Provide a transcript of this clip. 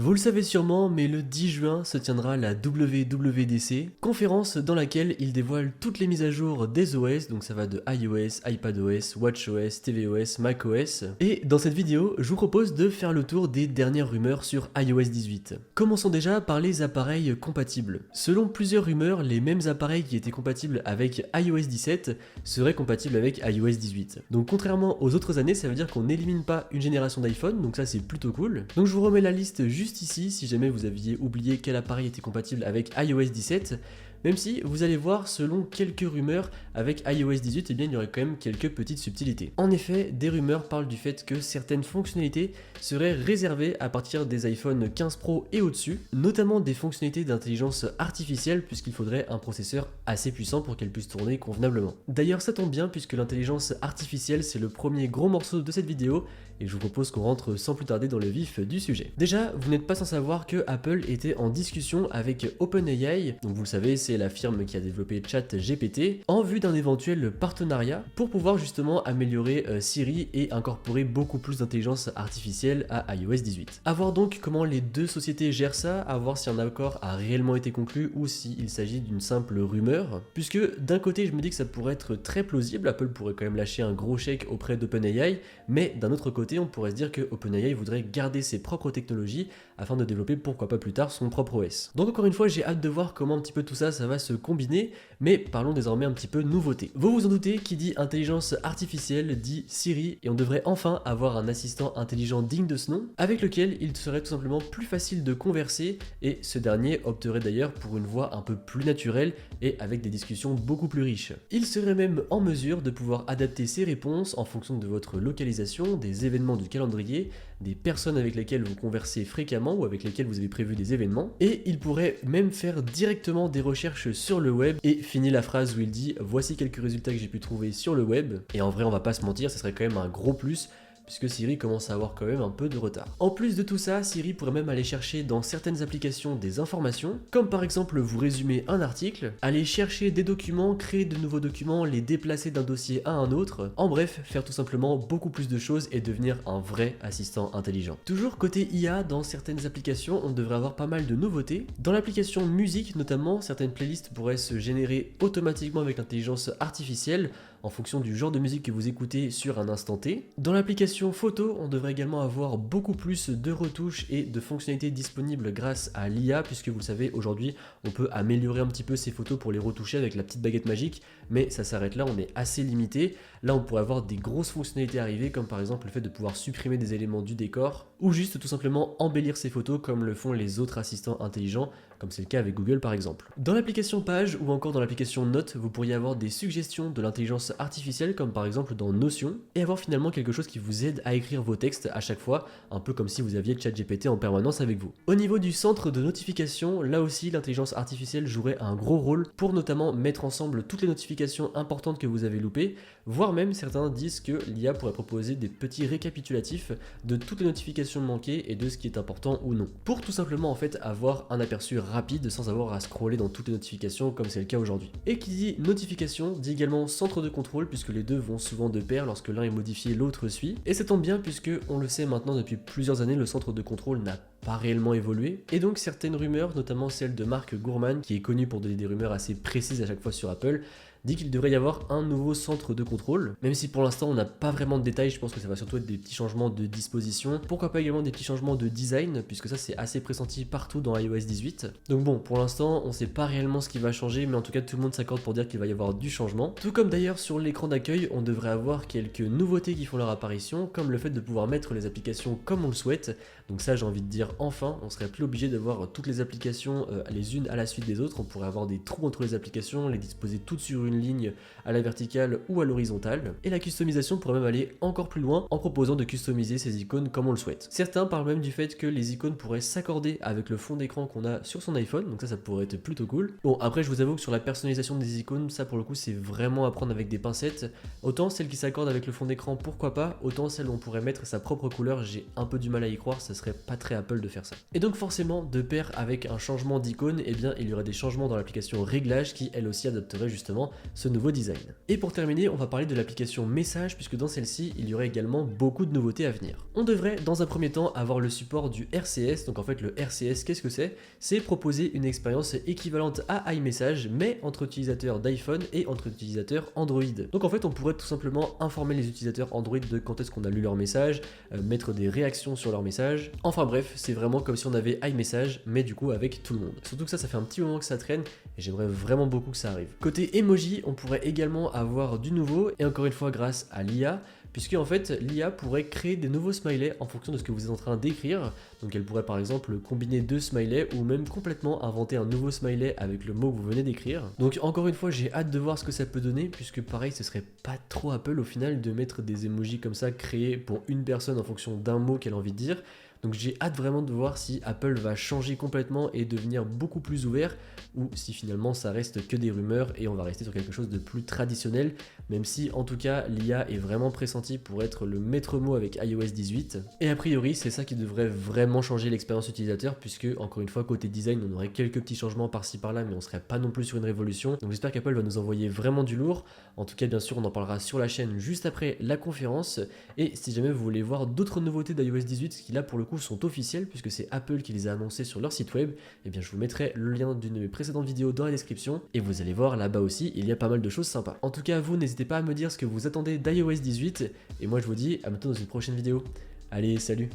Vous le savez sûrement, mais le 10 juin se tiendra la WWDC, conférence dans laquelle ils dévoilent toutes les mises à jour des OS, donc ça va de iOS, iPadOS, WatchOS, tvOS, macOS. Et dans cette vidéo, je vous propose de faire le tour des dernières rumeurs sur iOS 18. Commençons déjà par les appareils compatibles. Selon plusieurs rumeurs, les mêmes appareils qui étaient compatibles avec iOS 17 seraient compatibles avec iOS 18. Donc contrairement aux autres années, ça veut dire qu'on n'élimine pas une génération d'iPhone, donc ça c'est plutôt cool. Donc je vous remets la liste juste ici si jamais vous aviez oublié quel appareil était compatible avec iOS 17, même si vous allez voir selon quelques rumeurs avec iOS 18 il y aurait quand même quelques petites subtilités. En effet, des rumeurs parlent du fait que certaines fonctionnalités seraient réservées à partir des iPhone 15 Pro et au-dessus, notamment des fonctionnalités d'intelligence artificielle puisqu'il faudrait un processeur assez puissant pour qu'elle puisse tourner convenablement. D'ailleurs ça tombe bien puisque l'intelligence artificielle c'est le premier gros morceau de cette vidéo et je vous propose qu'on rentre sans plus tarder dans le vif du sujet. Déjà, vous n'êtes pas sans savoir que Apple était en discussion avec OpenAI, donc vous le savez, c'est la firme qui a développé ChatGPT, en vue d'un éventuel partenariat pour pouvoir justement améliorer Siri et incorporer beaucoup plus d'intelligence artificielle à iOS 18. A voir donc comment les deux sociétés gèrent ça, à voir si un accord a réellement été conclu ou s'il s'agit d'une simple rumeur, puisque d'un côté je me dis que ça pourrait être très plausible, Apple pourrait quand même lâcher un gros chèque auprès d'OpenAI, mais d'un autre côté on pourrait se dire que OpenAI voudrait garder ses propres technologies afin de développer pourquoi pas plus tard son propre OS. Donc encore une fois j'ai hâte de voir comment un petit peu tout ça va se combiner, mais parlons désormais un petit peu nouveauté. Vous vous en doutez, qui dit intelligence artificielle dit Siri, et on devrait enfin avoir un assistant intelligent digne de ce nom, avec lequel il serait tout simplement plus facile de converser, et ce dernier opterait d'ailleurs pour une voix un peu plus naturelle et avec des discussions beaucoup plus riches. Il serait même en mesure de pouvoir adapter ses réponses en fonction de votre localisation, des événements du calendrier, des personnes avec lesquelles vous conversez fréquemment ou avec lesquelles vous avez prévu des événements, et il pourrait même faire directement des recherches sur le web et finit la phrase où il dit « Voici quelques résultats que j'ai pu trouver sur le web », et en vrai on va pas se mentir, ce serait quand même un gros plus, puisque Siri commence à avoir quand même un peu de retard. En plus de tout ça, Siri pourrait même aller chercher dans certaines applications des informations, comme par exemple vous résumer un article, aller chercher des documents, créer de nouveaux documents, les déplacer d'un dossier à un autre, en bref, faire tout simplement beaucoup plus de choses et devenir un vrai assistant intelligent. Toujours côté IA, dans certaines applications, on devrait avoir pas mal de nouveautés. Dans l'application musique notamment, certaines playlists pourraient se générer automatiquement avec l'intelligence artificielle, en fonction du genre de musique que vous écoutez sur un instant T. Dans l'application photo, on devrait également avoir beaucoup plus de retouches et de fonctionnalités disponibles grâce à l'IA, puisque vous le savez, aujourd'hui, on peut améliorer un petit peu ces photos pour les retoucher avec la petite baguette magique, mais ça s'arrête là, on est assez limité. Là, on pourrait avoir des grosses fonctionnalités arriver, comme par exemple le fait de pouvoir supprimer des éléments du décor, ou juste tout simplement embellir ces photos comme le font les autres assistants intelligents, comme c'est le cas avec Google par exemple. Dans l'application Page ou encore dans l'application Notes, vous pourriez avoir des suggestions de l'intelligence artificielle, comme par exemple dans Notion, et avoir finalement quelque chose qui vous aide à écrire vos textes à chaque fois, un peu comme si vous aviez ChatGPT en permanence avec vous. Au niveau du centre de notification, là aussi l'intelligence artificielle jouerait un gros rôle pour notamment mettre ensemble toutes les notifications importantes que vous avez loupées, voire même certains disent que l'IA pourrait proposer des petits récapitulatifs de toutes les notifications manquées et de ce qui est important ou non, pour tout simplement en fait avoir un aperçu rapide sans avoir à scroller dans toutes les notifications comme c'est le cas aujourd'hui. Et qui dit notification dit également centre de contrôle, puisque les deux vont souvent de pair, lorsque l'un est modifié l'autre suit, et ça tombe bien puisque on le sait maintenant depuis plusieurs années, le centre de contrôle n'a pas réellement évolué, et donc certaines rumeurs, notamment celle de Mark Gurman, qui est connu pour donner des rumeurs assez précises à chaque fois sur Apple, dit qu'il devrait y avoir un nouveau centre de contrôle, même si pour l'instant on n'a pas vraiment de détails, je pense que ça va surtout être des petits changements de disposition, pourquoi pas également des petits changements de design, puisque ça c'est assez pressenti partout dans iOS 18. Donc bon, pour l'instant on sait pas réellement ce qui va changer, mais en tout cas tout le monde s'accorde pour dire qu'il va y avoir du changement. Tout comme d'ailleurs sur l'écran d'accueil, on devrait avoir quelques nouveautés qui font leur apparition, comme le fait de pouvoir mettre les applications comme on le souhaite. Donc ça j'ai envie de dire enfin, on serait plus obligé d'avoir toutes les applications les unes à la suite des autres, on pourrait avoir des trous entre les applications, les disposer toutes sur une ligne à la verticale ou à l'horizontale, et la customisation pourrait même aller encore plus loin en proposant de customiser ces icônes comme on le souhaite. Certains parlent même du fait que les icônes pourraient s'accorder avec le fond d'écran qu'on a sur son iPhone, donc ça pourrait être plutôt cool. Bon, après je vous avoue que sur la personnalisation des icônes, ça pour le coup c'est vraiment à prendre avec des pincettes, autant celles qui s'accordent avec le fond d'écran pourquoi pas, autant celles où on pourrait mettre sa propre couleur, j'ai un peu du mal à y croire, ça serait pas très Apple de faire ça. Et donc forcément, de pair avec un changement d'icône, eh bien il y aurait des changements dans l'application Réglages qui elle aussi adopterait justement ce nouveau design. Et pour terminer, on va parler de l'application Message, puisque dans celle-ci, il y aurait également beaucoup de nouveautés à venir. On devrait, dans un premier temps, avoir le support du RCS. Donc en fait, le RCS, qu'est-ce que c'est? C'est proposer une expérience équivalente à iMessage, mais entre utilisateurs d'iPhone et entre utilisateurs Android. Donc en fait, on pourrait tout simplement informer les utilisateurs Android de quand est-ce qu'on a lu leur message, mettre des réactions sur leur message. Enfin bref, c'est vraiment comme si on avait iMessage, mais du coup avec tout le monde. Surtout que ça fait un petit moment que ça traîne et j'aimerais vraiment beaucoup que ça arrive. Côté emoji, on pourrait également avoir du nouveau, et encore une fois grâce à l'IA, puisque en fait l'IA pourrait créer des nouveaux smileys en fonction de ce que vous êtes en train d'écrire. Donc elle pourrait par exemple combiner deux smileys ou même complètement inventer un nouveau smiley avec le mot que vous venez d'écrire. Donc encore une fois, j'ai hâte de voir ce que ça peut donner, puisque pareil, ce serait pas trop Apple au final de mettre des emojis comme ça créés pour une personne en fonction d'un mot qu'elle a envie de dire. Donc j'ai hâte vraiment de voir si Apple va changer complètement et devenir beaucoup plus ouvert, ou si finalement ça reste que des rumeurs et on va rester sur quelque chose de plus traditionnel, même si en tout cas l'IA est vraiment pressentie pour être le maître mot avec iOS 18. Et a priori c'est ça qui devrait vraiment changer l'expérience utilisateur, puisque encore une fois côté design on aurait quelques petits changements par-ci par-là, mais on serait pas non plus sur une révolution. Donc j'espère qu'Apple va nous envoyer vraiment du lourd. En tout cas bien sûr on en parlera sur la chaîne juste après la conférence, et si jamais vous voulez voir d'autres nouveautés d'iOS 18 qui là pour le coup sont officielles puisque c'est Apple qui les a annoncées sur leur site web, et bien je vous mettrai le lien d'une de mes précédentes vidéos dans la description et vous allez voir là-bas aussi, il y a pas mal de choses sympas. En tout cas vous n'hésitez pas à me dire ce que vous attendez d'iOS 18 et moi je vous dis à bientôt dans une prochaine vidéo. Allez, salut!